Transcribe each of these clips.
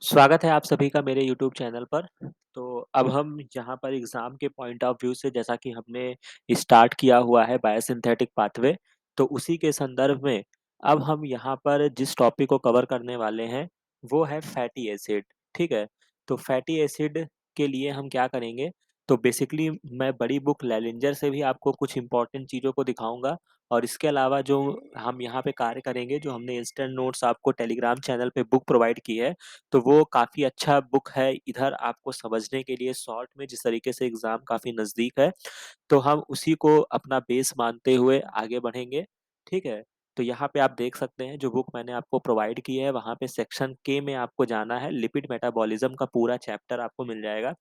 स्वागत है आप सभी का मेरे यूट्यूब चैनल पर। तो अब हम यहाँ पर एग्ज़ाम के पॉइंट ऑफ व्यू से जैसा कि हमने स्टार्ट किया हुआ है बायोसिंथेटिक पाथवे, तो उसी के संदर्भ में अब हम यहाँ पर जिस टॉपिक को कवर करने वाले हैं, वो है फैटी एसिड, ठीक है? तो फैटी एसिड के लिए हम क्या करेंगे, तो बेसिकली मैं बड़ी बुक लेलिंजर से भी आपको कुछ इम्पोर्टेंट चीज़ों को दिखाऊँगा और इसके अलावा जो हम यहाँ पे कार्य करेंगे, जो हमने इंस्टेंट नोट्स आपको टेलीग्राम चैनल पे बुक प्रोवाइड की है, तो वो काफ़ी अच्छा बुक है इधर आपको समझने के लिए शॉर्ट में जिस तरीके से एग्ज़ाम काफ़ी नज़दीक है, तो हम उसी को अपना बेस मानते हुए आगे बढ़ेंगे, ठीक है? तो यहाँ पे आप देख सकते हैं जो बुक मैंने आपको प्रोवाइड की है वहाँ पे सेक्शन के में आपको जाना है, लिपिड मेटाबॉलिज़्म का पूरा चैप्टर आपको मिल जाएगा।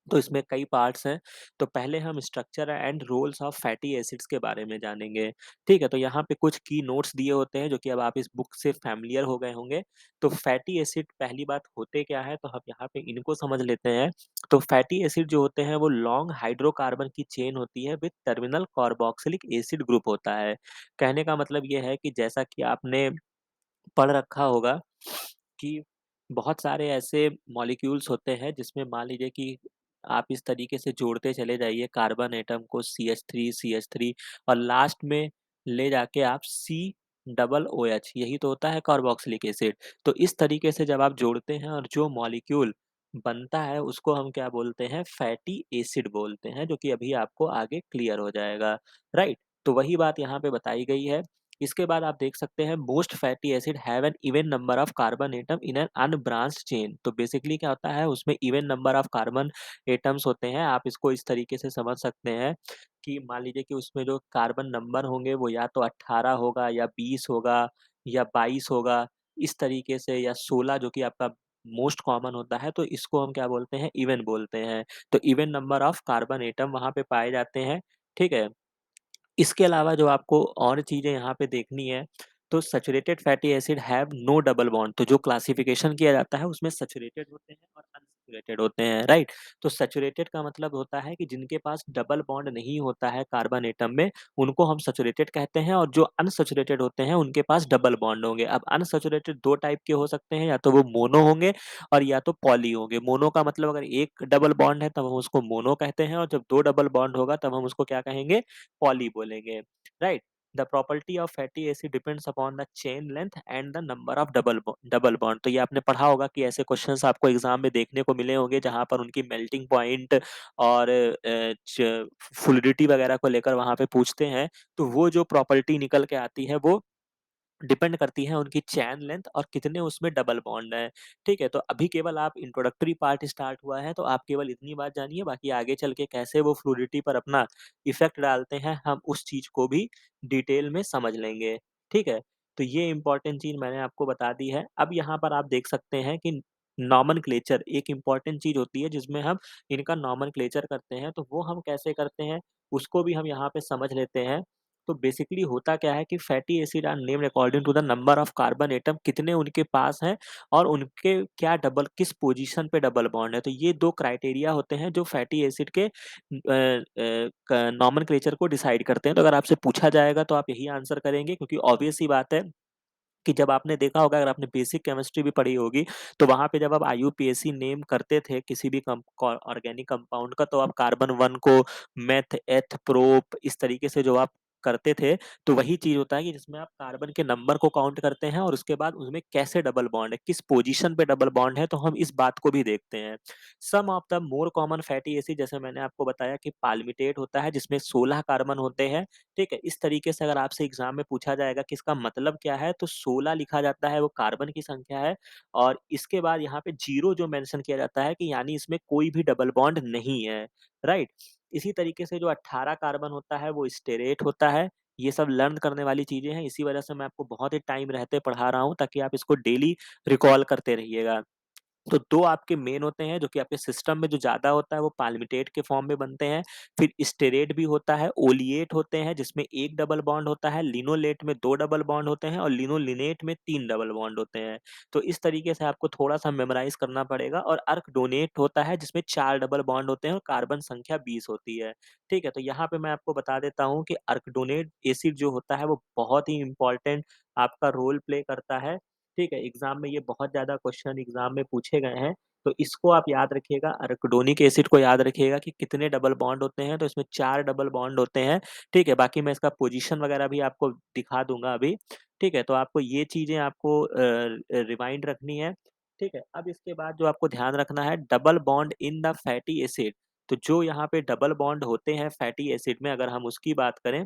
तो इसमें कई पार्ट्स हैं, तो पहले हम structure and roles of fatty acids के बारे में जानेंगे, ठीक है? तो यहाँ पे कुछ की नोट्स दिए होते हैं जो कि अब आप इस बुक से फ़ैमिलियर हो गए होंगे। तो फैटी एसिड पहली बात होते क्या हैं, तो हम यहाँ पे इनको समझ लेते हैं। तो फैटी एसिड जो होते हैं वो लॉन्ग हाइड्रोकार्बन की चेन होती है with terminal carboxylic acid group होता है। कहने का मतलब ये है कि जैसा कि आपने पढ़ रखा होगा कि बहुत सारे ऐसे मॉलिक्यूल्स होते हैं जिसमें मान लीजिए कि आप इस तरीके से जोड़ते चले जाइए कार्बन एटम को CH3 और लास्ट में ले जाके आप सी डबल OH यही तो होता है कार्बोक्सिलिक एसिड। तो इस तरीके से जब आप जोड़ते हैं और जो मॉलिक्यूल बनता है उसको हम क्या बोलते हैं फैटी एसिड बोलते हैं जो कि अभी आपको आगे क्लियर हो जाएगा, राइट? तो वही बात यहाँ पे बताई गई है। इसके बाद आप देख सकते हैं most fatty acid have an even number of carbon atom in an unbranched chain. तो बेसिकली क्या होता है उसमें even number of carbon atoms होते हैं। आप इसको इस तरीके से समझ सकते हैं कि मान लीजिए कि उसमें जो कार्बन नंबर होंगे वो या तो 18 होगा या 20 होगा या 22 होगा, इस तरीके से या 16 जो कि आपका मोस्ट कॉमन होता है, तो इसको हम क्या बोलते हैं इवन बोलते हैं। तो even number of carbon atom वहाँ पे पाए जाते हैं, ठीक है? इसके अलावा जो आपको और चीज़ें यहाँ पे देखनी है, तो saturated fatty acid have no double bond. तो जो क्लासिफिकेशन किया जाता है उसमें सैचुरेटेड होते हैं और अनसैचुरेटेड होते हैं, राइट? तो सैचुरेटेड का मतलब होता है कि जिनके पास डबल बॉन्ड नहीं होता है कार्बन एटम में, उनको हम सैचुरेटेड कहते हैं और जो अनसैचुरेटेड होते हैं उनके पास डबल बॉन्ड होंगे। अब अनसैचुरेटेड 2 टाइप के हो सकते हैं, या तो वो मोनो होंगे और या तो पॉली होंगे। मोनो का मतलब अगर 1 डबल बॉन्ड है तब हम उसको मोनो कहते हैं और जब 2 डबल बॉन्ड होगा तब हम उसको क्या कहेंगे? पॉली बोलेंगे, right? The property of fatty acid depends upon the chain length and the number of double bond. तो ये आपने पढ़ा होगा कि ऐसे क्वेश्चंस आपको एग्जाम में देखने को मिले होंगे जहां पर उनकी मेल्टिंग पॉइंट और फ्लूइडिटी वगैरह को लेकर वहां पे पूछते हैं, तो वो जो प्रॉपर्टी निकल के आती है वो डिपेंड करती है उनकी चैन लेंथ और कितने उसमें डबल बॉन्ड हैं, ठीक है? तो अभी केवल आप इंट्रोडक्टरी पार्ट स्टार्ट हुआ है, तो आप केवल इतनी बात जानिए, बाकी आगे चल के कैसे वो फ्लूइडिटी पर अपना इफ़ेक्ट डालते हैं, हम उस चीज़ को भी डिटेल में समझ लेंगे, ठीक है? तो ये इम्पोर्टेंट चीज़ मैंने आपको बता दी है। अब यहाँ पर आप देख सकते हैं कि नोमेनक्लेचर एक इम्पोर्टेंट चीज़ होती है जिसमें हम इनका नोमेनक्लेचर करते हैं, तो वो हम कैसे करते हैं, उसको भी हम यहाँ पे समझ लेते हैं। तो बेसिकली होता क्या है कि fatty acid are named according to the number of carbon atom कितने उनके पास हैं और उनके क्या डबल किस पोजीशन पे डबल बॉन्ड है। तो ये 2 क्राइटेरिया होते हैं जो फैटी एसिड के नोमेनक्लेचर को डिसाइड करते हैं। तो अगर आपसे पूछा जाएगा तो आप यही आंसर करेंगे क्योंकि ऑब्वियस सी बात है कि जब आपने देखा होगा, अगर आपने बेसिक केमिस्ट्री भी पढ़ी होगी, तो वहाँ पे जब आप आईयूपीएसी नेम करते थे किसी भी ऑर्गेनिक कंपाउंड का, तो आप कार्बन 1 को मेथ, एथ, प्रोप इस तरीके से जो आप करते थे, तो वही चीज़ होता है कि जिसमें आप कार्बन के नंबर को काउंट करते हैं और उसके बाद उसमें कैसे डबल बॉन्ड है, किस पोजीशन पे डबल बॉन्ड है, तो हम इस बात को भी देखते हैं। Some of the more common fatty acid जैसे मैंने आपको बताया कि पाल्मिटेट होता है जिसमें 16 कार्बन होते हैं, ठीक है? इस तरीके से अगर आपसे एग्ज़ाम में पूछा जाएगा कि इसका मतलब क्या है, तो 16 लिखा जाता है, वो कार्बन की संख्या है और इसके बाद यहाँ पे 0 जो मेंशन किया जाता है कि यानी इसमें कोई भी डबल बॉन्ड नहीं है, राइट? इसी तरीके से जो 18 कार्बन होता है, वो स्टेरेट होता है। ये सब लर्न करने वाली चीज़ें हैं, इसी वजह से मैं आपको बहुत ही टाइम रहते पढ़ा रहा हूँ ताकि आप इसको डेली रिकॉल करते रहिएगा। तो 2 आपके मेन होते हैं जो कि आपके सिस्टम में जो ज़्यादा होता है वो पाल्मिटेट के फॉर्म में बनते हैं। फिर स्टेरेट भी होता है, ओलिएट होते हैं जिसमें 1 डबल बॉन्ड होता है, लिनोलेट में 2 डबल बॉन्ड होते हैं और लिनोलिनेट में 3 डबल बॉन्ड होते हैं। तो इस तरीके से आपको थोड़ा-सा मेमोराइज़ करना पड़ेगा और अर्कडोनेट होता है जिसमें 4 डबल बॉन्ड होते हैं और कार्बन संख्या 20 होती है। ठीक है? तो यहाँ पे मैं आपको बता देता हूँ कि अर्कडोनेट एसिड जो होता है वो बहुत ही इम्पोर्टेंट आपका रोल प्ले करता है। ठीक है? एग्ज़ाम में ये बहुत ज़्यादा क्वेश्चन एग्ज़ाम में पूछे गए हैं, तो इसको आप याद रखिएगा। अराकिडोनिक एसिड को याद रखिएगा कि कितने डबल बॉन्ड होते हैं, तो इसमें 4 डबल बॉन्ड होते हैं, ठीक है? बाकी मैं इसका पोज़ीशन वगैरह भी आपको दिखा दूँगा अभी, ठीक है? तो आपको ये चीज़ें आपको रिमाइंड रखनी है, ठीक है? अब इसके बाद जो आपको ध्यान रखना है, double bond in the fatty acid, तो जो यहाँ पे डबल बॉन्ड होते हैं फैटी एसिड में, अगर हम उसकी बात करें,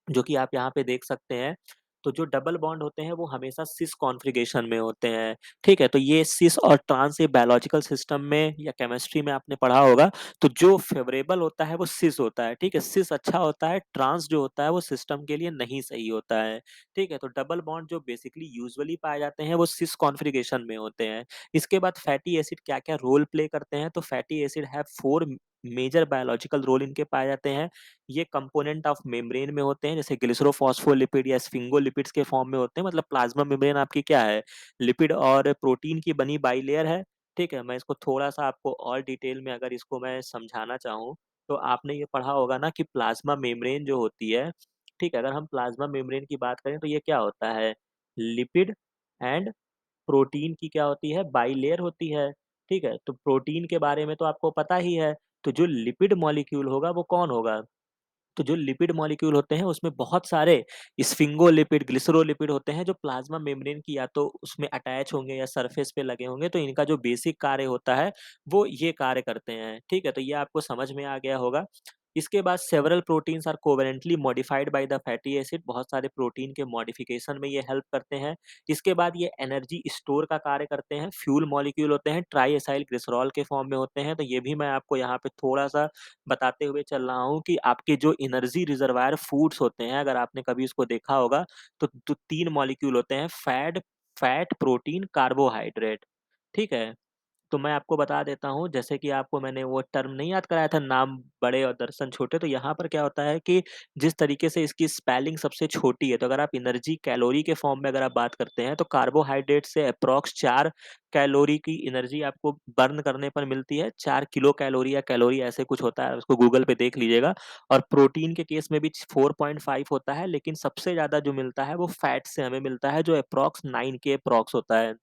जो कि आप यहाँ पे देख सकते हैं। तो जो डबल बॉन्ड होते हैं वो हमेशा सिस कॉन्फ़िगरेशन में होते हैं, ठीक है? तो ये सिस और ट्रांस ये बायोलॉजिकल सिस्टम में या केमिस्ट्री में आपने पढ़ा होगा, तो जो फ़ेवरेबल होता है वो सिस होता है, ठीक है? सिस अच्छा होता है, ट्रांस जो होता है वो सिस्टम के लिए नहीं सही होता है, ठीक है? तो डबल बॉन्ड जो बेसिकली यूजुअली पाए जाते हैं वो सिस कॉन्फ़िगरेशन में होते हैं। इसके बाद फैटी एसिड क्या-क्या रोल प्ले करते हैं, तो fatty acid have 4 major biological role इनके पाए जाते हैं। ये कंपोनेंट ऑफ मेम्ब्रेन में होते हैं, जैसे ग्लिसरोफॉस्फोलिपिड या स्फिंगोलिपिड्स के फॉर्म में होते हैं। मतलब प्लाज्मा मेम्ब्रेन आपकी क्या है? लिपिड और प्रोटीन की बनी बाइलेयर है, ठीक है? मैं इसको थोड़ा-सा आपको और डिटेल में अगर इसको मैं समझाना चाहूँ, तो आपने ये पढ़ा होगा ना कि प्लाज्मा मेम्ब्रेन जो होती है, ठीक है? अगर हम प्लाज्मा मेम्ब्रेन की बात करें तो ये क्या होता है? लिपिड एंड प्रोटीन की क्या होती है? बाइलेयर होती है, ठीक है? तो प्रोटीन के बारे में तो आपको पता ही है, तो जो लिपिड मॉलिक्यूल होगा वो कौन होगा? तो जो लिपिड मॉलिक्यूल होते हैं उसमें बहुत सारे स्फिंगोलिपिड, ग्लिसरोलिपिड होते हैं जो प्लाज्मा मेम्ब्रेन की या तो उसमें अटैच होंगे या सरफेस पे लगे होंगे, तो इनका जो बेसिक कार्य होता है वो ये कार्य करते हैं, ठीक है? तो ये आपको समझ में आ गया होगा। इसके बाद several proteins are covalently modified by the fatty acid, बहुत सारे प्रोटीन के मॉडिफिकेशन में ये हेल्प करते हैं। इसके बाद ये एनर्जी स्टोर का कार्य करते हैं, फ्यूल मॉलिक्यूल होते हैं, ट्राई एसाइल ग्लिसरॉल के फॉर्म में होते हैं, तो ये भी मैं आपको यहाँ पे थोड़ा-सा बताते हुए चल रहा हूँ कि आपके जो एनर्जी रिजर्वायर फूड्स होते हैं, अगर आपने कभी इसको देखा होगा, तो 3 मॉलिक्यूल होते हैं, फैट, प्रोटीन, कार्बोहाइड्रेट, ठीक है? तो मैं आपको बता देता हूँ, जैसे कि आपको मैंने वो टर्म नहीं याद कराया था, नाम बड़े और दर्शन छोटे, तो यहाँ पर क्या होता है कि जिस तरीके से इसकी स्पेलिंग सबसे छोटी है, तो अगर आप एनर्जी कैलोरी के फॉर्म में अगर आप बात करते हैं, तो कार्बोहाइड्रेट से एप्रॉक्स 4 कैलोरी की एनर्जी आपको बर्न करने पर मिलती है। 4 किलो कैलोरी या कैलोरी ऐसे कुछ होता है, उसको गूगल पे देख लीजिएगा। और प्रोटीन के केस में भी 4.5 होता है, लेकिन सबसे ज़्यादा जो मिलता है, वो फैट से हमें मिलता है, जो एप्रॉक्स 9 के एप्रॉक्स होता है।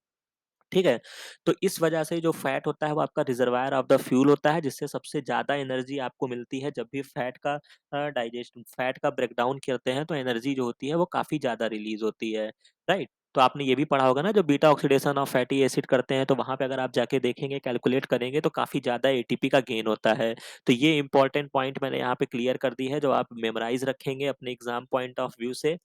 ठीक है? तो इस वजह से जो फैट होता है वो आपका रिज़र्वायर ऑफ द फ्यूल होता है, जिससे सबसे ज़्यादा एनर्जी आपको मिलती है जब भी फैट का ब्रेकडाउन करते हैं तो एनर्जी जो होती है वो काफ़ी ज़्यादा रिलीज़ होती है, राइट? तो आपने ये भी पढ़ा होगा ना, जो beta oxidation of fatty acid करते हैं तो वहाँ पे अगर आप जाके देखेंगे, कैलकुलेट करेंगे तो काफ़ी ज़्यादा एटीपी का गेन होता है। तो ये इम्पोर्टेंट पॉइंट मैंने यहाँ पे क्लियर कर दी है, जो आप मेमोराइज़ रखेंगे अपने एग्ज़ाम पॉइंट ऑफ व्यू से।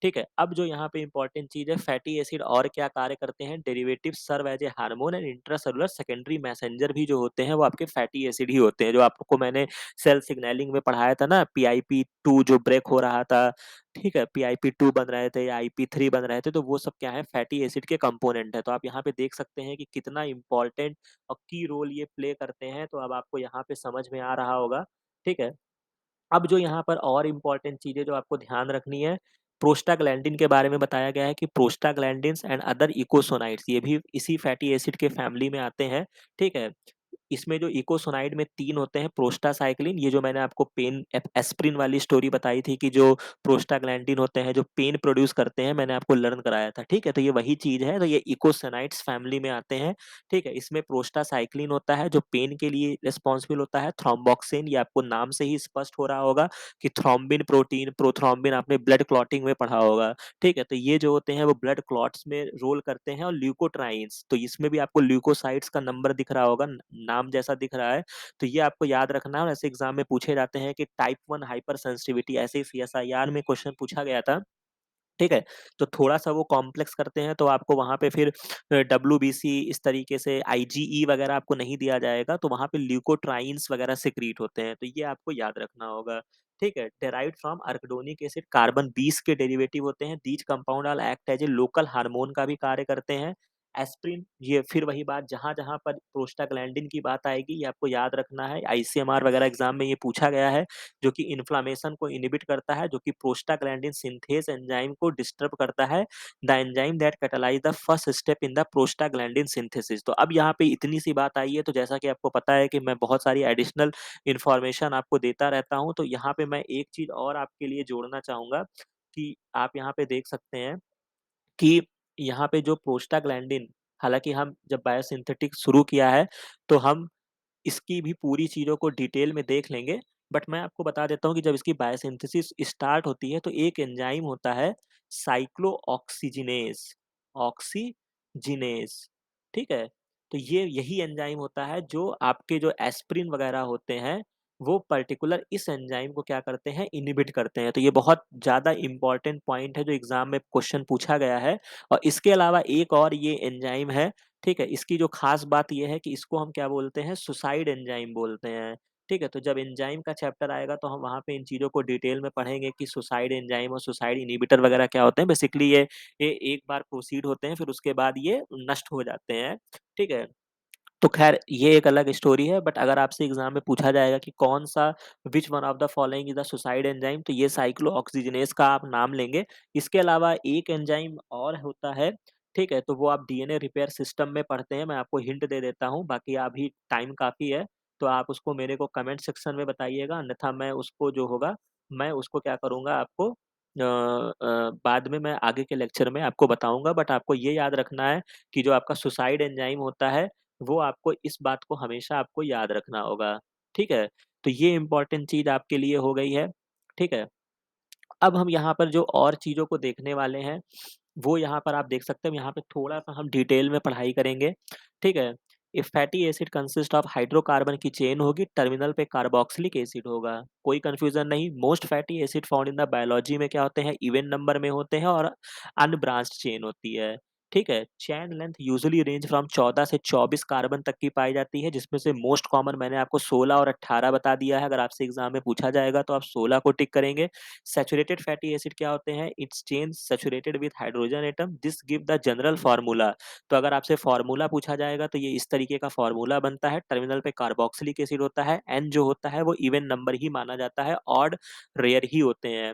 ठीक है? अब जो यहाँ पे इम्पोर्टेंट चीज़ है, फैटी एसिड और क्या कार्य करते हैं, derivatives serve as a hormone and intracellular secondary messenger भी जो होते हैं, वो आपके फैटी एसिड ही होते हैं। जो आपको मैंने सेल सिग्नलिंग में पढ़ाया था ना, पीआईपी2 जो ब्रेक हो रहा था, ठीक है? पीआईपी2 बन रहे थे या आईपी3 बन रहे थे, तो वो सब क्या है, फैटी एसिड के कंपोनेंट है। तो आप यहाँ पे देख सकते हैं कि कितना इम्पोर्टेंट और की रोल ये प्ले करते हैं, तो अब आपको यहाँ पे समझ में आ रहा होगा, ठीक है? अब जो यहाँ पर और इम्पोर्टेंट चीज़ें जो आपको ध्यान रखनी है, प्रोस्टाग्लैंडिन के बारे में बताया गया है कि प्रोस्टाग्लैंडिन्स एंड अदर इकोसोनाइड्स ये भी इसी फैटी एसिड के फैमिली में आते हैं, ठीक है? इसमें जो इकोसोनाइड में 3 होते हैं, प्रोस्टासाइक्लिन, ये जो मैंने आपको एस्पिरिन वाली स्टोरी बताई थी कि जो प्रोस्टाग्लैंडिन होते हैं, जो पेन प्रोड्यूस करते हैं, मैंने आपको लर्न कराया था, ठीक है? तो ये वही चीज़ है, तो ये इकोसोनाइड्स फैमिली में आते हैं, ठीक है? इसमें प्रोस्टासाइक्लिन होता है, जो पेन के लिए रिस्पॉन्सिबल होता है, थ्रोम्बोक्सिन, ये आपको नाम से ही स्पष्ट हो रहा होगा कि थ्रोम्बिन प्रोटीन, प्रोथ्रोम्बिन आपने ब्लड क्लॉटिंग में पढ़ा होगा, ठीक है? तो ये जो होते हैं वो ब्लड क्लॉट्स में रोल करते हैं, और ल्यूकोट्राइन्स, तो इसमें भी आपको ल्यूकोसाइट्स का नंबर दिख रहा होगा, नाम जैसा दिख रहा है, तो ये आपको याद रखना है। और ऐसे एग्ज़ाम में पूछे जाते हैं कि टाइप 1 हाइपर सेंसिटिविटी, ऐसे ही सीएसआईआर में क्वेश्चन पूछा गया था। ठीक है? तो थोड़ा-सा वो कॉम्प्लेक्स करते हैं, तो आपको वहाँ पे फिर डब्ल्यूबीसी इस तरीके से आईजीई वगैरह आपको नहीं दिया जाएगा, तो वहाँ पे ल्यूकोट्राइन्स वगैरह सिक्रीट होते हैं, तो ये आपको याद रखना होगा। ठीक है? डेराइव्ड फ्रॉम अराकिडोनिक एसिड, कार्बन 20 के डेरिवेटिव होते हैं, these compound all act as a local hormone का भी कार्य करते हैं। एस्पिरिन, ये फिर वही बात, जहाँ-जहाँ पर प्रोस्टाग्लैंडिन की बात आएगी, ये आपको याद रखना है, आईसीएमआर वगैरह एग्ज़ाम में ये पूछा गया है, जो कि इन्फ्लेमेशन को इनहिबिट करता है, जो कि प्रोस्टाग्लैंडिन सिंथेस एंजाइम को डिस्टर्ब करता है, the enzyme that catalyse the first step in the prostaglandin synthesis. तो अब यहाँ पे इतनी सी बात आई है, तो जैसा कि आपको पता है कि मैं बहुत सारी एडिशनल इन्फॉर्मेशन आपको देता रहता हूँ, तो यहाँ पे मैं एक चीज़ और आपके लिए जोड़ना चाहूँगा कि आप यहाँ पे देख सकते हैं कि यहाँ पे जो प्रोस्टाग्लैंडिन, हालाँकि हम जब बायोसिंथेटिक शुरू किया है, तो हम इसकी भी पूरी चीज़ों को डिटेल में देख लेंगे। बट मैं आपको बता देता हूँ कि जब इसकी बायोसिंथेसिस स्टार्ट होती है, तो एक एंजाइम होता है साइक्लोऑक्सीजिनेज़, ऑक्सीजिनेज़, ठीक है? तो ये यही एंजाइम होता है जो आपके जो एस्पिरिन वगैरह होते हैं, वो पर्टिकुलर इस एंजाइम को क्या करते हैं, इन्हिबिट करते हैं। तो ये बहुत ज़्यादा इम्पोर्टेंट पॉइंट है जो एग्ज़ाम में क्वेश्चन पूछा गया है। और इसके अलावा एक और ये एंजाइम है, ठीक है? इसकी जो ख़ास बात ये है कि इसको हम क्या बोलते हैं, सुसाइड एंजाइम बोलते हैं, ठीक है? तो जब एंजाइम का चैप्टर आएगा तो हम वहाँ पे इन चीज़ों को डिटेल में पढ़ेंगे कि सुसाइड एंजाइम और सुसाइड इन्हिबिटर वगैरह क्या होते हैं। बेसिकली ये एक बार प्रोसीड होते हैं, फिर उसके बाद ये नष्ट हो जाते हैं, ठीक है? तो ख़ैर ये एक अलग स्टोरी है, बट अगर आपसे एग्ज़ाम में पूछा जाएगा कि कौन-सा which one of the following is the suicide enzyme, तो ये साइक्लोऑक्सीजिनेज़ का आप नाम लेंगे। इसके अलावा एक एंजाइम और होता है, ठीक है? तो वो आप डीएनए रिपेयर सिस्टम में पढ़ते हैं, मैं आपको हिंट दे देता हूँ, बाकी अभी टाइम काफ़ी है, तो आप उसको मेरे को कमेंट सेक्शन में बताइएगा, अन्यथा मैं उसको जो होगा, मैं उसको क्या करूँगा आपको बाद में मैं आगे के लेक्चर में आपको बताऊँगा। बट आपको ये याद रखना है कि जो आपका सुसाइड एंजाइम होता है, वो आपको इस बात को हमेशा आपको याद रखना होगा, ठीक है? तो ये इम्पोर्टेंट चीज़ आपके लिए हो गई है, ठीक है? अब हम यहाँ पर जो और चीज़ों को देखने वाले हैं, वो यहाँ पर आप देख सकते हैं, यहाँ पे थोड़ा-सा हम डिटेल में पढ़ाई करेंगे, ठीक है? A fatty acid consist of hydrocarbon की चेन होगी, टर्मिनल पे कार्बोक्सिलिक एसिड होगा, कोई कन्फ्यूज़न नहीं। Most fatty acid found in the biology में क्या होते हैं, इवन नंबर में होते हैं और अनब्रांच्ड चेन होती है, ठीक है? Chain length usually range from 14 से 24 कार्बन तक की पाई जाती है, जिसमें से मोस्ट कॉमन मैंने आपको 16 और 18 बता दिया है। अगर आपसे एग्ज़ाम में पूछा जाएगा तो आप 16 को टिक करेंगे। सैचुरेटेड फैटी एसिड क्या होते हैं? It's chain saturated with hydrogen atom, this give the general formula. तो अगर आपसे फार्मूला पूछा जाएगा तो ये इस तरीके का फार्मूला बनता है। टर्मिनल पे कार्बोक्सिलिक एसिड होता है, एन जो होता है वो इवन नंबर ही माना जाता है, ऑड रेयर ही होते हैं।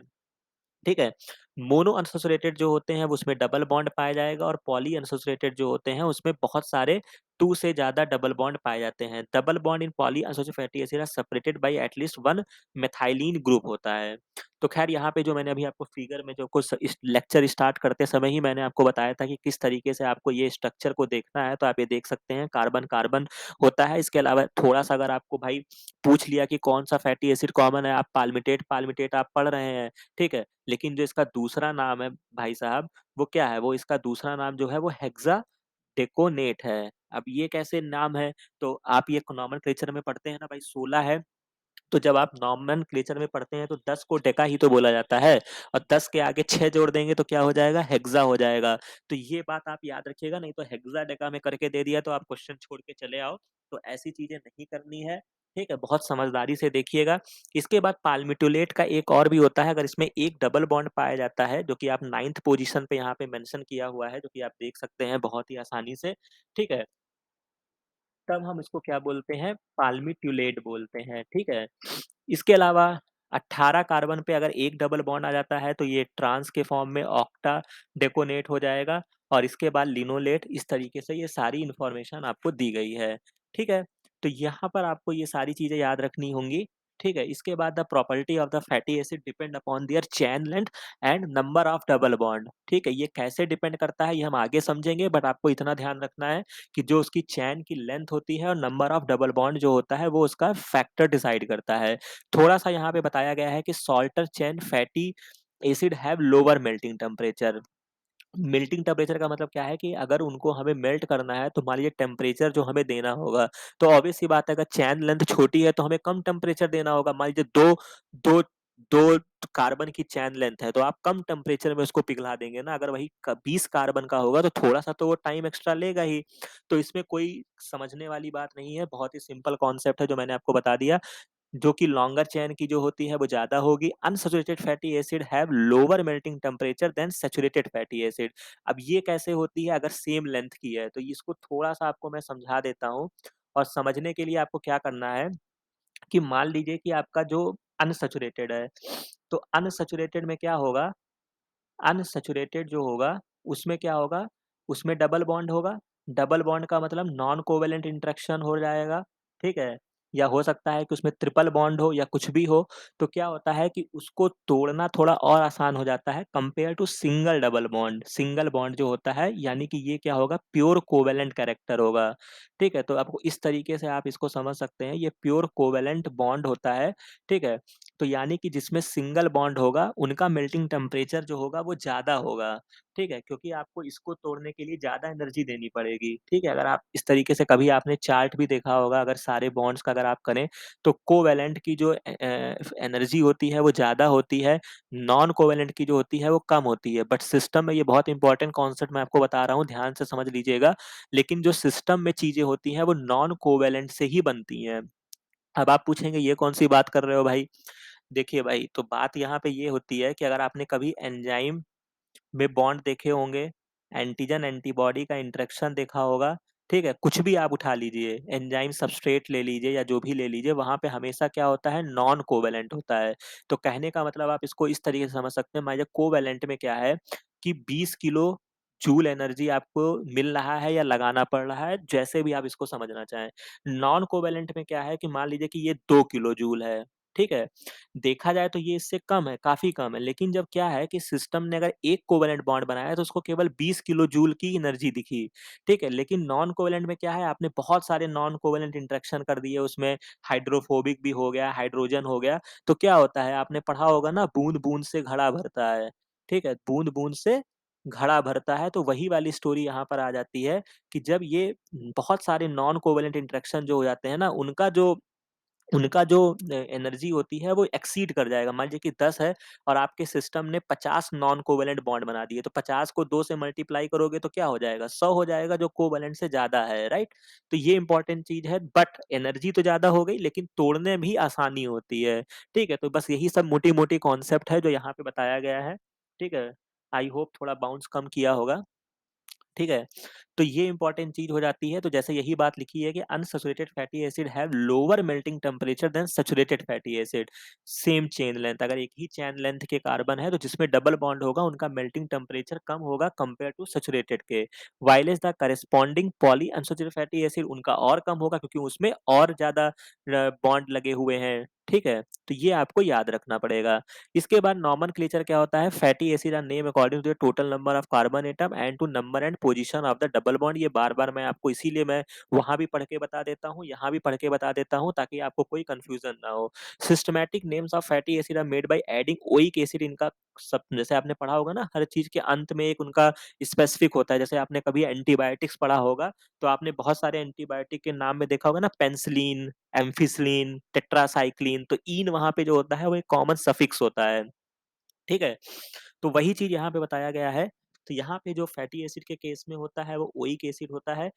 ठीक है? मोनो अनसैचुरेटेड जो होते हैं, वो उसमें डबल बॉन्ड पाया जाएगा और पॉली अनसैचुरेटेड जो होते हैं, उसमें बहुत सारे 2 से ज़्यादा डबल बॉन्ड पाए जाते हैं। Double bond in poly unsaturated fatty acid are separated by at least 1 methylene group होता है। तो ख़ैर यहाँ पे जो मैंने अभी आपको फिगर में जो कुछ इस लेक्चर स्टार्ट करते समय ही मैंने आपको बताया था कि किस तरीके से आपको ये स्ट्रक्चर को देखना है, तो आप ये देख सकते हैं कार्बन-कार्बन होता है। इसके अलावा थोड़ा-सा अगर आपको भाई पूछ लिया कि कौन-सा फैटी एसिड कॉमन है, आप पाल्मिटेट आप पढ़ रहे हैं, ठीक है? लेकिन जो इसका दूसरा नाम है भाई साहब, वो क्या है? वो इसका दूसरा नाम जो है वो हेक्साडेकोनेट है। अब ये कैसे नाम है? तो आप ये नोमेनक्लेचर में पढ़ते हैं ना भाई, 16 है, तो जब आप नोमेनक्लेचर में पढ़ते हैं तो 10 को डेका ही तो बोला जाता है और 10 के आगे 6 जोड़ देंगे तो क्या हो जाएगा? हेक्सा हो जाएगा। तो ये बात आप याद रखिएगा, नहीं तो हेक्साडेका में करके दे दिया तो आप क्वेश्चन छोड़ के चले आओ। तो ऐसी चीज़ें नहीं करनी है, ठीक है? बहुत समझदारी से देखिएगा। इसके बाद पाल्मिटोलेट का एक और भी होता है, अगर इसमें एक डबल बॉन्ड पाया जाता है, जो कि आप 9th पोज़ीशन पे यहाँ पे मेंशन किया हुआ है, जो कि आप देख सकते हैं बहुत ही आसानी से, ठीक है? तब हम इसको क्या बोलते हैं, पाल्मिट्यूलेट बोलते हैं, ठीक है? इसके अलावा 18 कार्बन पे अगर एक डबल बॉन्ड आ जाता है तो ये ट्रांस के फॉर्म में ऑक्टा डेकोनेट हो जाएगा और इसके बाद लिनोलेट। इस तरीके से ये सारी इन्फॉर्मेशन आपको दी गई है, ठीक है? तो यहाँ पर आपको ये सारी चीज़ें याद रखनी होंगी, ठीक है? इसके बाद the property of the fatty acid depend upon their chain length and number of double bond, ठीक है? ये कैसे डिपेंड करता है ये हम आगे समझेंगे, बट आपको इतना ध्यान रखना है कि जो उसकी चैन की लेंथ होती है और नंबर ऑफ डबल बॉन्ड जो होता है वो उसका फैक्टर डिसाइड करता है। थोड़ा-सा यहाँ पे बताया गया है कि Salter chain fatty acid have lower melting temperature. Melting temperature का मतलब क्या है कि अगर उनको हमें मेल्ट करना है तो मान लीजिए टेम्परेचर जो हमें देना होगा, तो ऑब्वियस सी बात है अगर चैन लेंथ छोटी है तो हमें कम टेम्परेचर देना होगा। मान लीजिए 2 2 कार्बन की चैन लेंथ है तो आप कम टेम्परेचर में उसको पिघला देंगे ना। अगर वही 20 कार्बन का होगा तो थोड़ा-सा तो वो टाइम एक्स्ट्रा लेगा ही। तो इसमें कोई समझने वाली बात नहीं है, बहुत ही सिंपल कॉन्सेप्ट है जो मैंने आपको बता दिया। जो कि लॉन्गर चेन की जो होती है वो ज़्यादा होगी। Unsaturated fatty acid have lower melting temperature than saturated fatty acid. अब ये कैसे होती है अगर सेम लेंथ की है, तो इसको थोड़ा-सा आपको मैं समझा देता हूँ और समझने के लिए आपको क्या करना है कि मान लीजिए कि आपका जो अनसैचुरेटेड है, तो अनसैचुरेटेड में क्या होगा, अनसैचुरेटेड जो होगा, उसमें क्या होगा, उसमें डबल बॉन्ड होगा। डबल बॉन्ड का मतलब नॉन कोवैलेंट इंटरेक्शन हो जाएगा, ठीक है? या हो सकता है कि उसमें ट्रिपल बॉन्ड हो या कुछ भी हो, तो क्या होता है कि उसको तोड़ना थोड़ा और आसान हो जाता है compare to single double bond. Single bond जो होता है यानी कि ये क्या होगा, प्योर कोवैलेंट कैरेक्टर होगा, ठीक है? तो आपको इस तरीके से आप इसको समझ सकते हैं, ये प्योर कोवैलेंट बॉन्ड होता है, ठीक है? तो यानी कि जिसमें सिंगल बॉन्ड होगा, उनका मेल्टिंग टेम्परेचर जो होगा वो ज़्यादा होगा, ठीक है? क्योंकि आपको इसको तोड़ने के लिए ज़्यादा एनर्जी देनी पड़ेगी, ठीक है? अगर आप इस तरीके से कभी आपने चार्ट भी देखा होगा, अगर सारे बॉन्ड्स का अगर आप करें, तो कोवैलेंट की जो एनर्जी होती है वो ज़्यादा होती है, नॉन कोवैलेंट की जो होती है वो कम होती है। बट सिस्टम में ये बहुत इंपॉर्टेंट कॉन्सेप्ट मैं आपको बता रहा हूँ, ध्यान से समझ लीजिएगा। लेकिन जो सिस्टम में चीज़ें होती हैं वो नॉन कोवैलेंट से ही बनती हैं। अब आप पूछेंगे ये कौन-सी बात कर रहे हो भाई? देखिए भाई, तो बात यहाँ पे ये होती है कि अगर आपने कभी एंजाइम में बॉन्ड देखे होंगे, एंटीजन एंटीबॉडी का इंटरेक्शन देखा होगा, ठीक है? कुछ भी आप उठा लीजिए, एंजाइम सब्सट्रेट ले लीजिए या जो भी ले लीजिए, वहाँ पे हमेशा क्या होता है, नॉन कोवैलेंट होता है। तो कहने का मतलब आप इसको इस तरीके से समझ सकते हैं, मान लीजिए कोवैलेंट में क्या है कि 20 किलो जूल एनर्जी आपको मिल रहा है या लगाना पड़ रहा है, जैसे भी आप इसको समझना चाहें। नॉन कोवैलेंट में क्या है कि मान लीजिए कि ये 2 किलो जूल है, ठीक है? देखा जाए तो ये इससे कम है, काफ़ी कम है, लेकिन जब क्या है कि सिस्टम ने अगर एक कोवेलेंट बॉन्ड बनाया तो उसको केवल 20 किलो जूल की एनर्जी दिखी, ठीक है? लेकिन नॉन कोवेलेंट में क्या है, आपने बहुत सारे नॉन कोवेलेंट इंटरेक्शन कर दिए उसमें, हाइड्रोफोबिक भी हो गया, हाइड्रोजन हो गया, तो क्या होता है आपने पढ़ा होगा ना, बूँद-बूँद से घड़ा भरता है, ठीक है? बूँद-बूँद से घड़ा भरता है, तो वही वाली स्टोरी यहाँ पर आ जाती है कि जब ये बहुत सारे नॉन कोवेलेंट इंटरेक्शन जो हो जाते हैं ना, उनका जो एनर्जी होती है वो एक्सीड कर जाएगा। मान लीजिए कि 10 है और आपके सिस्टम ने 50 नॉन कोवैलेंट बॉन्ड बना दिए, तो 50 को 2 से मल्टीप्लाई करोगे तो क्या हो जाएगा? 100 हो जाएगा जो कोवैलेंट से ज़्यादा है, राइट? तो ये इम्पोर्टेंट चीज़ है, बट एनर्जी तो ज़्यादा हो गई लेकिन तोड़ने में भी आसानी होती है, ठीक है? तो बस यही सब मोटी-मोटी कॉन्सेप्ट है जो यहाँ पे बताया गया है, ठीक है? आई होप थोड़ा बाउंस कम किया होगा। ठीक है? तो ये इम्पोर्टेंट चीज़ हो जाती है, तो जैसे यही बात लिखी है कि unsaturated fatty acid have lower melting temperature than saturated fatty acid. Same chain length, अगर एक ही चेन लेंथ के कार्बन है, तो जिसमें डबल बॉन्ड होगा, उनका मेल्टिंग टेम्परेचर कम होगा कंपेयर टू सैचुरेटेड के। While the corresponding poly unsaturated fatty acid उनका और कम होगा क्योंकि उसमें और ज़्यादा बॉन्ड लगे हुए हैं, ठीक है? तो ये आपको याद रखना पड़ेगा। इसके बाद नोमेनक्लेचर क्या होता है, fatty acid are name according to the total number of carbon atom and to number and position of the double bond. ये बार-बार मैं आपको इसीलिए मैं वहाँ भी पढ़ के बता देता हूँ, यहाँ भी पढ़ के बता देता हूँ ताकि आपको कोई कन्फ्यूजन ना हो। Systematic names of fatty acid are made by adding oic acid इनका सब जैसे आपने पढ़ा होगा ना, हर चीज़ के अंत में एक उनका स्पेसिफिक होता है। जैसे आपने कभी एंटीबायोटिक्स पढ़ा होगा, तो आपने बहुत सारे एंटीबायोटिक के नाम में देखा होगा ना, पेनिसिलिन, एम्फिसिलिन, टेट्रासाइक्लिन, तो ईन वहाँ पे जो होता है वो एक कॉमन सफिक्स होता है। ठीक है? तो वही चीज़ यहाँ पे बताया गया है। तो यहाँ पे जो फैटी एसिड के केस में होता है वो ओइक एसिड होता है।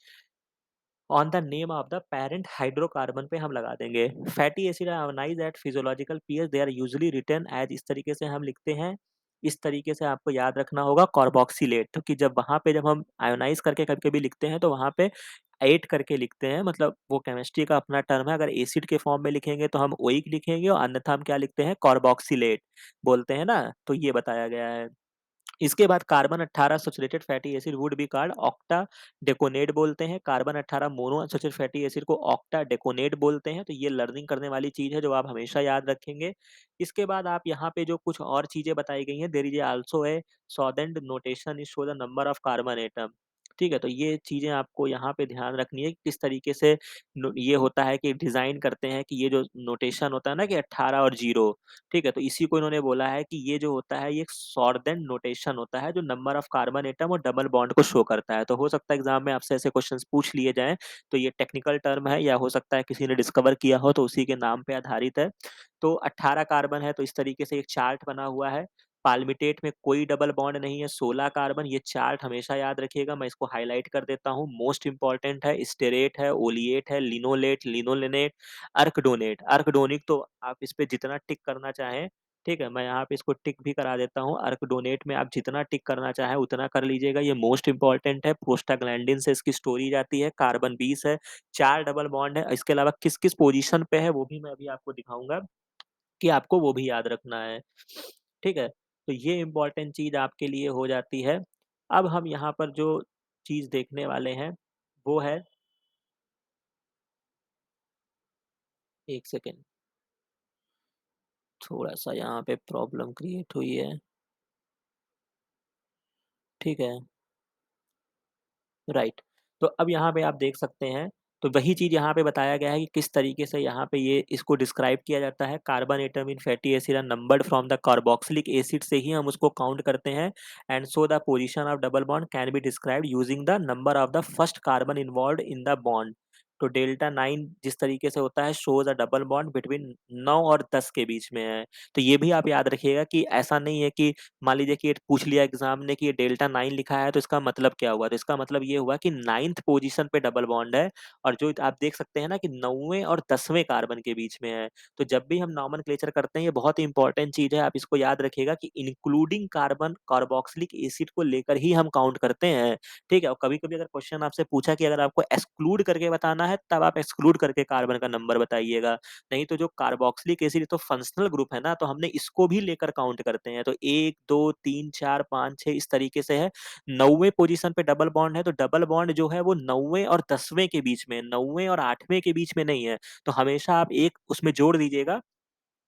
On the name of the parent hydrocarbon पे हम लगा देंगे। Fatty acid are ionized at physiological pH they are usually written as, इस तरीके से हम लिखते हैं। इस तरीके से आपको याद रखना होगा कार्बोक्सिलेट, क्योंकि जब वहाँ पे जब हम आयोनाइज़ करके कभी-कभी लिखते हैं तो वहाँ पे 8 करके लिखते हैं, मतलब वो केमिस्ट्री का अपना टर्म है। अगर एसिड के फॉर्म में लिखेंगे तो हम ओइक लिखेंगे और अन्यथा हम क्या लिखते हैं, कार्बोक्सिलेट बोलते हैं ना, तो ये बताया गया है। इसके बाद carbon 18 saturated fatty acid would be called octadecanoate बोलते हैं। Carbon 18 mono unsaturated fatty acid को ऑक्टा डेकोनेट बोलते हैं। तो ये लर्निंग करने वाली चीज़ है जो आप हमेशा याद रखेंगे। इसके बाद आप यहाँ पे जो कुछ और चीज़ें बताई गई हैं, there is also a solvent notation is show the number of carbon atom. ठीक है? तो ये चीज़ें आपको यहाँ पे ध्यान रखनी है कि किस तरीके से ये होता है कि डिज़ाइन करते हैं कि ये जो नोटेशन होता है ना कि 18 और 0, ठीक है? तो इसी को इन्होंने बोला है कि ये जो होता है ये एक सॉर्डेंट नोटेशन होता है जो नंबर ऑफ कार्बन एटम और डबल बॉन्ड को शो करता है। तो हो सकता है एग्ज़ाम में आपसे ऐसे क्वेश्चंस पूछ लिए जाएँ, तो ये टेक्निकल टर्म है या हो सकता है किसी ने डिस्कवर किया हो तो उसी के नाम पे आधारित है। तो 18 कार्बन है तो इस तरीके से एक चार्ट बना हुआ है। पाल्मिटेट में कोई डबल बॉन्ड नहीं है, 16 कार्बन, ये चार्ट हमेशा याद रखिएगा, मैं इसको हाइलाइट कर देता हूँ। मोस्ट इम्पोर्टेंट है, स्टेरेट है, ओलिएट है, लिनोलेट, लिनोलेनेट, अर्कडोनेट। अर्कडोनिक तो आप इस पे जितना टिक करना चाहें, ठीक है? मैं यहाँ पे इसको टिक भी करा देता हूँ। अर्कडोनेट में आप जितना टिक करना चाहें उतना कर लीजिएगा, ये मोस्ट इम्पोर्टेंट है। प्रोस्टाग्लैंडिन से इसकी स्टोरी जाती है। कार्बन 20 है, 4 डबल बॉन्ड है। इसके अलावा किस-किस पोज़ीशन पे है वो भी मैं अभी आपको दिखाऊँगा कि आपको वो भी याद रखना है। ठीक है? तो ये इम्पोर्टेंट चीज़ आपके लिए हो जाती है। अब हम यहाँ पर जो चीज़ देखने वाले हैं, वो है 1 सेकंड, थोड़ा-सा यहाँ पे प्रॉब्लम क्रिएट हुई है। ठीक है। राइट। तो अब यहाँ पे आप देख सकते हैं, तो वही चीज़ यहाँ पे बताया गया है कि किस तरीके से यहाँ पे ये इसको डिस्क्राइब किया जाता है। Carbon atom in fatty acid are numbered from the carboxylic acid से ही हम उसको काउंट करते हैं। And so the position of double bond can be described using the number of the first carbon involved in the bond. तो delta 9 जिस तरीके से होता है shows a double bond between 9 और 10 के बीच में है। तो ये भी आप याद रखिएगा कि ऐसा नहीं है कि मान लीजिए कि पूछ लिया एग्जाम ने कि ये डेल्टा 9 लिखा है तो इसका मतलब क्या हुआ? तो इसका मतलब ये हुआ कि 9th पोजीशन पे डबल बॉन्ड है और जो आप देख सकते हैं ना कि 9वें और 10वें कार्बन के बीच में है। तो जब भी हम नोमेनक्लेचर करते हैं ये बहुत ही इंपॉर्टेंट चीज़ है, आप इसको याद रखिएगा कि इंक्लूडिंग कार्बन कार्बोक्सिलिक एसिड को लेकर ही हम काउंट करते हैं, ठीक है? और कभी-कभी अगर क्वेश्चन आपसे पूछा कि अगर आपको एक्सक्लूड करके बताना है तब आप एक्सक्लूड करके कार्बन का नंबर बताइएगा। नहीं तो जो कार्बोक्सिलिक एसिड तो फंक्शनल ग्रुप है ना, तो हमने इसको भी लेकर काउंट करते हैं। तो 1, 2, 3, 4, 5, 6 इस तरीके से है। 9वें पोज़ीशन पे डबल बॉन्ड है, तो डबल बॉन्ड जो है वो 9वें और 10वें के बीच में है, 9वें और 8वें के बीच में नहीं है। तो हमेशा आप एक उसमें जोड़ दीजिएगा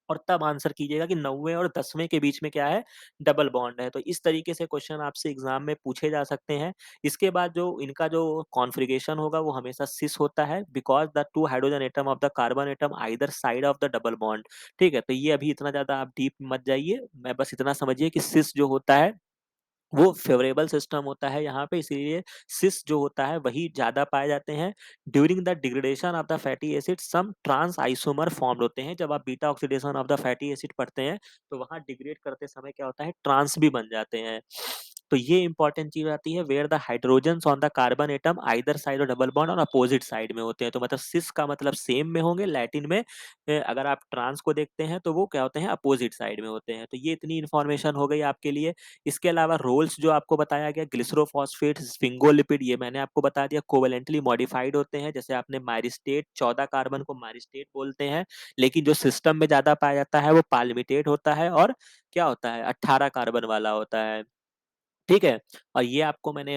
और तब आंसर कीजिएगा कि 9वें और 10वें के बीच में क्या है, डबल बॉन्ड है। तो इस तरीके से क्वेश्चन आपसे एग्ज़ाम में पूछे जा सकते हैं। इसके बाद जो इनका जो कॉन्फ़िगरेशन होगा वो हमेशा सिस होता है because the 2 hydrogen atom of the carbon atom either side of the double bond, ठीक है? तो ये अभी इतना ज़्यादा आप डीप मत जाइए, मैं बस इतना समझिए कि सिस जो होता है वो फ़ेवरेबल सिस्टम होता है यहाँ पे, इसीलिए सिस जो होता है वही ज़्यादा पाए जाते हैं। During the degradation of the fatty acid some trans isomer formed होते हैं। जब आप beta oxidation of the fatty acid पढ़ते हैं, तो वहाँ डिग्रेड करते समय क्या होता है, ट्रांस भी बन जाते हैं। तो ये इंपॉर्टेंट चीज़ आती है where the hydrogens on the carbon atom either side of double bond और अपोजिट साइड में होते हैं। तो मतलब सिस का मतलब सेम में होंगे, लैटिन में अगर आप ट्रांस को देखते हैं तो वो क्या होते हैं, अपोजिट साइड में होते हैं। तो ये इतनी इन्फॉर्मेशन हो गई आपके लिए। इसके अलावा रोल्स जो आपको बताया गया, ग्लिसरोफॉस्फेट, स्फिंगोलिपिड, ये मैंने आपको बता दिया, कोवेलेंटली मॉडिफाइड होते हैं। जैसे आपने माइरिस्टेट 14 कार्बन को माइरिस्टेट बोलते हैं, लेकिन जो सिस्टम में ज़्यादा पाया जाता है वो पाल्मिटेट होता है और क्या होता है, 18 कार्बन वाला होता है। ठीक है? और ये आपको मैंने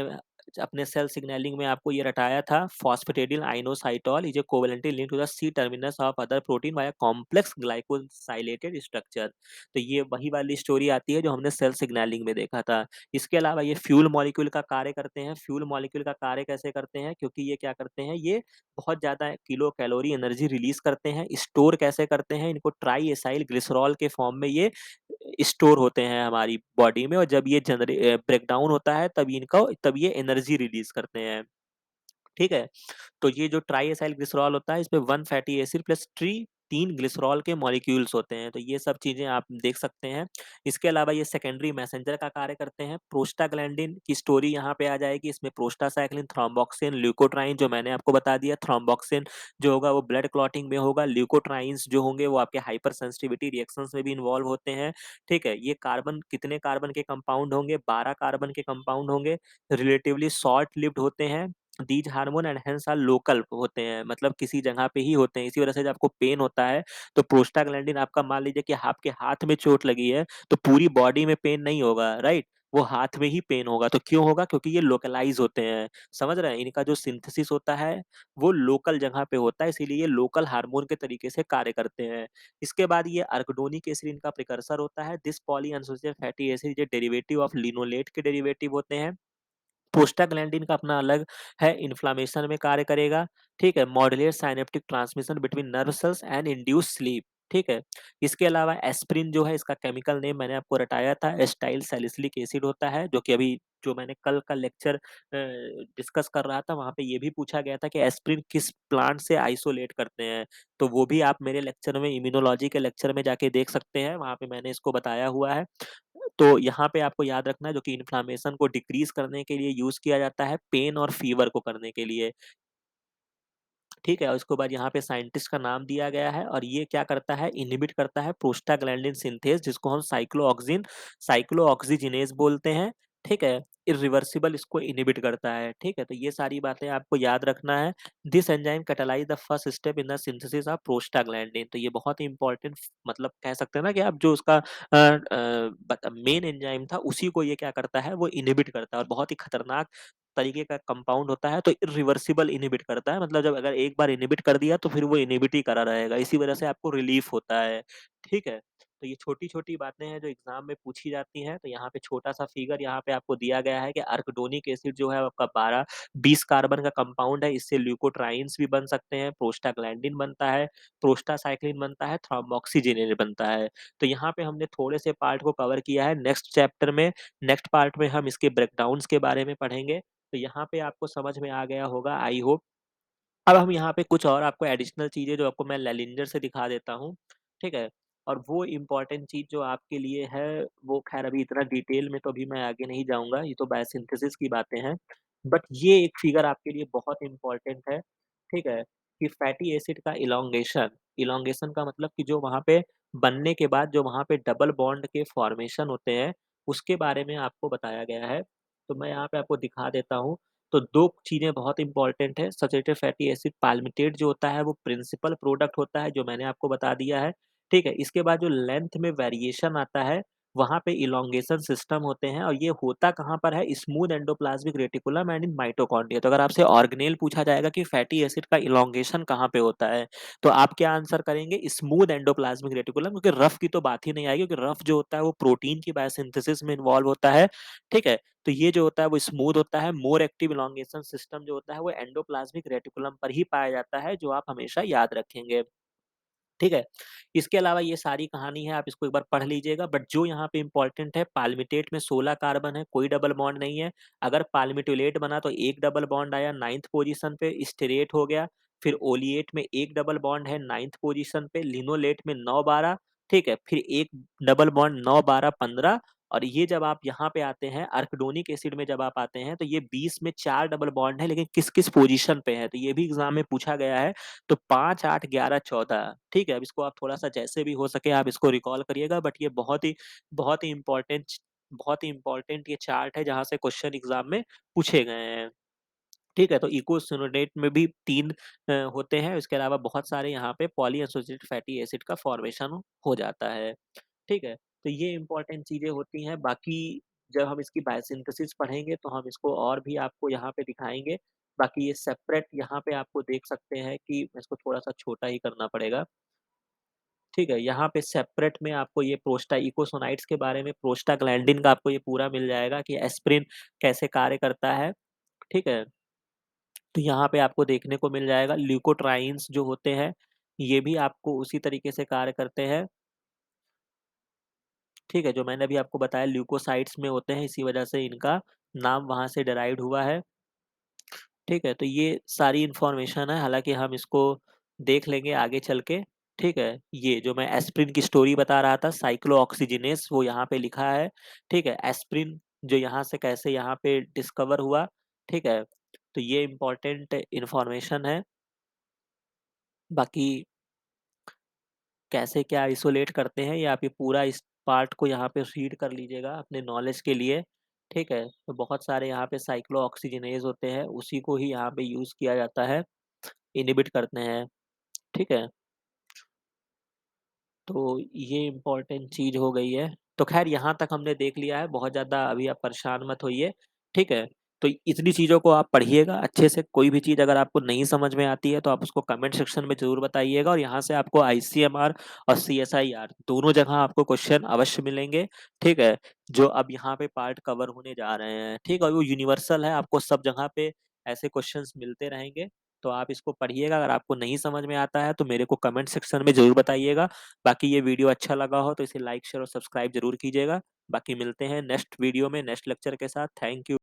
अपने सेल सिग्नलिंग में आपको ये रटाया था, phosphatidyl inositol is a covalently linked to the C terminus of other protein via complex glycosylated structure. तो ये वही वाली स्टोरी आती है जो हमने सेल सिग्नलिंग में देखा था। इसके अलावा ये फ्यूल मॉलिक्यूल का कार्य करते हैं। फ्यूल मॉलिक्यूल का कार्य कैसे करते हैं? क्योंकि ये क्या करते हैं, ये बहुत ज़्यादा किलो कैलोरी एनर्जी रिलीज़ करते हैं। स्टोर कैसे करते हैं? इनको ट्राई एसाइल ग्लिसरॉल के फॉर्म में ये स्टोर होते हैं हमारी बॉडी में और जब ये ब्रेकडाउन होता है तब ये एनर्जी रिलीज़ करते हैं। ठीक है? तो ये जो ट्राइएसाइल ग्लिसरॉल होता है इसमें 1 फैटी एसिड प्लस 3 ग्लिसरॉल के मॉलिक्यूल्स होते हैं। तो ये सब चीज़ें आप देख सकते हैं। इसके अलावा ये सेकेंडरी मैसेंजर का कार्य करते हैं। प्रोस्टाग्लैंडिन की स्टोरी यहाँ पे आ जाएगी। इसमें प्रोस्टासाइक्लिन, थ्रोम्बोक्सिन, ल्यूकोट्राइन जो मैंने आपको बता दिया। थ्रोम्बोक्सिन जो होगा वो ब्लड क्लॉटिंग में होगा। ल्यूकोट्राइन्स जो होंगे वो आपके हाइपर सेंसिटिविटी रिएक्शंस में भी इन्वॉल्व होते हैं। ठीक है? ये कार्बन कितने कार्बन के कंपाउंड होंगे? 12 कार्बन के कंपाउंड होंगे। रिलेटिवली शॉर्ट लिव्ड होते हैं। These hormone and hence are local होते हैं, मतलब किसी जगह पे ही होते हैं। इसी वजह से जब आपको पेन होता है तो प्रोस्टाग्लैंडिन आपका मान लीजिए कि आपके हाथ में चोट लगी है तो पूरी बॉडी में पेन नहीं होगा, राइट? वो हाथ में ही पेन होगा। तो क्यों होगा? क्योंकि ये लोकलाइज होते हैं। समझ रहे हैं? इनका जो सिंथेसिस होता है वो लोकल जगह पे होता है, इसीलिए ये लोकल हार्मोन के तरीके से कार्य करते हैं। इसके बाद ये अर्गडोनिक एसिड इनका प्रिकर्सर होता है। दिस पॉली अनएसोसिएटेड फैटी एसिड ये डेरिवेटिव ऑफ लिनोलेट के डेरिवेटिव होते हैं। प्रोस्टाग्लैंडिन का अपना अलग है, इन्फ्लेमेशन में कार्य करेगा, ठीक है? Modulate synaptic transmission between nerve cells and induce sleep, ठीक है? इसके अलावा एस्पिरिन जो है इसका केमिकल नेम मैंने आपको रटाया था, एस्टाइल सैलिसिलिक एसिड होता है, जो कि अभी जो मैंने कल का लेक्चर डिस्कस कर रहा था वहाँ पे ये भी पूछा गया था कि एस्पिरिन किस प्लांट से आइसोलेट करते हैं, तो वो भी आप मेरे लेक्चर में इम्यूनोलॉजी के लेक्चर में जाके देख सकते हैं, वहाँ पे मैंने इसको बताया हुआ है। तो यहाँ पे आपको याद रखना है जो कि इन्फ्लेमेशन को डिक्रीज़ करने के लिए यूज़ किया जाता है, पेन और फीवर को करने के लिए, ठीक है? और उसके बाद यहाँ पे साइंटिस्ट का नाम दिया गया है और ये क्या करता है, इन्हिबिट करता है प्रोस्टाग्लैंडिन सिंथेज़ जिसको हम साइक्लोऑक्सीजिनेज़ बोलते हैं, ठीक है? इरिवर्सिबल इसको इन्हिबिट करता है, ठीक है? तो ये सारी बातें आपको याद रखना है। This enzyme catalyse the first step in the synthesis of prostaglandin. तो ये बहुत ही इम्पोर्टेंट मतलब कह सकते हैं ना कि आप जो उसका मेन एंजाइम था उसी को ये क्या करता है, वो इन्हिबिट करता है और बहुत ही खतरनाक तरीके का कंपाउंड होता है, तो इरिवर्सिबल इनहिबिट करता है। मतलब जब अगर एक बार इनहिबिट कर दिया तो फिर वो इनहिबिट ही करा रहेगा, इसी वजह से आपको रिलीफ होता है। ठीक है, तो ये छोटी-छोटी बातें हैं जो एग्ज़ाम में पूछी जाती हैं। तो यहाँ पे छोटा-सा फिगर यहाँ पे आपको दिया गया है कि अर्किडोनिक एसिड जो है आपका 12-20 कार्बन का कंपाउंड है। इससे ल्यूकोट्राइन्स भी बन सकते हैं, प्रोस्टाग्लैंडिन बनता है, प्रोस्टासाइक्लिन बनता है, थ्रोम्बोक्सीजिनेज बनता है। तो यहाँ पे हमने थोड़े से पार्ट को कवर किया है। नेक्स्ट पार्ट में हम इसके ब्रेकडाउन्स के बारे में पढ़ेंगे। तो यहाँ पे आपको समझ में आ गया होगा, आई होप। अब हम यहाँ पे कुछ और आपको एडिशनल चीज़ें जो आपको मैं लेलिंजर से दिखा देता हूँ, ठीक है? और वो इम्पोर्टेंट चीज़ जो आपके लिए है, वो ख़ैर अभी इतना डिटेल में तो अभी मैं आगे नहीं जाऊँगा, ये तो बायोसिंथेसिस की बातें हैं। बट ये एक फिगर आपके लिए बहुत इम्पोर्टेंट है, ठीक है? कि फैटी एसिड का इलॉन्गेशन का मतलब कि जो वहाँ पे बनने के बाद जो वहाँ पे डबल बॉन्ड के फॉर्मेशन होते हैं, उसके बारे में आपको बताया गया है। तो मैं यहाँ पे आपको दिखा देता हूँ। तो 2 चीज़ें बहुत इम्पोर्टेंट है, सैचुरेटेड फैटी एसिड पाल्मिटेट जो होता है वो प्रिंसिपल प्रोडक्ट होता है, जो मैंने आपको बता दिया है, ठीक है? इसके बाद जो लेंथ में वेरिएशन आता है, वहाँ पे इलॉन्गेशन सिस्टम होते हैं और ये होता कहाँ पर है? Smooth endoplasmic reticulum and in mitochondria. तो अगर आपसे ऑर्गेनेल पूछा जाएगा कि फैटी एसिड का इलॉन्गेशन कहाँ पे होता है, तो आप क्या आंसर करेंगे? स्मूथ एंडोप्लाज्मिक रेटिकुलम, क्योंकि रफ की तो बात ही नहीं आएगी, क्योंकि रफ जो होता है वो प्रोटीन की बायोसिंथेसिस में इन्वॉल्व होता है, ठीक है? तो ये जो होता है वो स्मूथ होता है। मोर एक्टिव इलॉन्गेशन सिस्टम जो होता है वो एंडोप्लाज्मिक रेटिकुलम पर ही पाया जाता है, जो आप हमेशा याद रखेंगे। ठीक है? इसके अलावा ये सारी कहानी है, आप इसको एक बार पढ़ लीजिएगा। बट जो यहाँ पे इम्पोर्टेंट है, पाल्मिटेट में 16 कार्बन है, कोई डबल बॉन्ड नहीं है। अगर पाल्मिटोलेट बना तो 1 डबल बॉन्ड आया 9th पोज़ीशन पे, स्टीरेट हो गया। फिर ओलिएट में 1 डबल बॉन्ड है 9th पोज़ीशन पे, लिनोलेट में 9-12, ठीक है? फिर 1 डबल बॉन्ड 9-12-15। और ये जब आप यहाँ पे आते हैं, अर्किडोनिक एसिड में जब आप आते हैं, तो ये 20 में 4 डबल बॉन्ड है, लेकिन किस-किस पोज़ीशन पे है? तो ये भी एग्ज़ाम में पूछा गया है। तो 5, 8, 11, 14, ठीक है? अब इसको आप थोड़ा-सा जैसे भी हो सके आप इसको रिकॉल करिएगा, बट ये बहुत ही इम्पोर्टेंट ये चार्ट है, जहाँ से क्वेश्चन एग्ज़ाम में पूछे गए हैं। ठीक है? तो ईकोसिनोडेट में भी 3 होते हैं, इसके अलावा बहुत सारे यहाँ पे पॉलीअनसोसिएटेड फैटी एसिड का फॉर्मेशन हो जाता है। ठीक है? तो ये इम्पोर्टेंट चीज़ें होती हैं, बाकी जब हम इसकी बायोसिंथेसिस पढ़ेंगे तो हम इसको और भी आपको यहाँ पे दिखाएँगे। बाकी ये सेपरेट यहाँ पे आपको देख सकते हैं कि इसको थोड़ा-सा छोटा ही करना पड़ेगा। ठीक है? यहाँ पे सेपरेट में आपको ये इकोसोनाइट्स के बारे में, प्रोस्टाग्लैंडिन का आपको ये पूरा मिल जाएगा कि एस्पिरिन कैसे कार्य करता है। ठीक है? तो यहाँ पे आपको देखने को मिल जाएगा। ल्यूकोट्राइन्स जो होते हैं, ये भी आपको उसी तरीके से कार्य करते हैं। ठीक है? जो मैंने अभी आपको बताया ल्यूकोसाइट्स में होते हैं, इसी वजह से इनका नाम वहाँ से डिराइव्ड हुआ है। ठीक है? तो ये सारी इन्फॉर्मेशन है, हालाँकि हम इसको देख लेंगे आगे चल के। ठीक है? ये जो मैं एस्पिरिन की स्टोरी बता रहा था, साइक्लोऑक्सीजिनेस वो यहाँ पे लिखा है। ठीक है? एस्पिरिन जो यहाँ से कैसे यहाँ पे डिस्कवर हुआ। ठीक है? तो ये इम्पोर्टेंट इन्फॉर्मेशन है। बाकी कैसे क्या आइसोलेट करते हैं, ये आप ये पूरा इस पार्ट को यहाँ पे रीड कर लीजिएगा अपने नॉलेज के लिए, ठीक है? तो बहुत सारे यहाँ पे साइक्लोऑक्सीजिनेज होते हैं, उसी को ही यहाँ पे यूज़ किया जाता है, इन्हिबिट करते हैं, ठीक है? तो ये इम्पोर्टेंट चीज़ हो गई है। तो ख़ैर यहाँ तक हमने देख लिया है, बहुत ज़्यादा अभी आप परेशान मत होइए, ठीक है? तो इतनी चीज़ों को आप पढ़िएगा अच्छे से, कोई भी चीज़ अगर आपको नहीं समझ में आती है तो आप उसको कमेंट सेक्शन में ज़रूर बताइएगा, और यहाँ से आपको आईसीएमआर और सीएसआईआर दोनों जगह आपको क्वेश्चन अवश्य मिलेंगे, ठीक है? जो अब यहाँ पे पार्ट कवर होने जा रहे हैं, ठीक है? और वो यूनिवर्सल है, आपको सब जगह पे ऐसे क्वेश्चन्स मिलते रहेंगे, तो आप इसको पढ़िएगा। अगर आपको नहीं समझ में आता है तो मेरे को कमेंट सेक्शन में ज़रूर बताइएगा। बाकी ये वीडियो अच्छा लगा हो तो इसे लाइक, शेयर और सब्सक्राइब ज़रूर कीजिएगा। बाकी मिलते हैं नेक्स्ट वीडियो में नेक्स्ट लेक्चर के साथ। Thank you.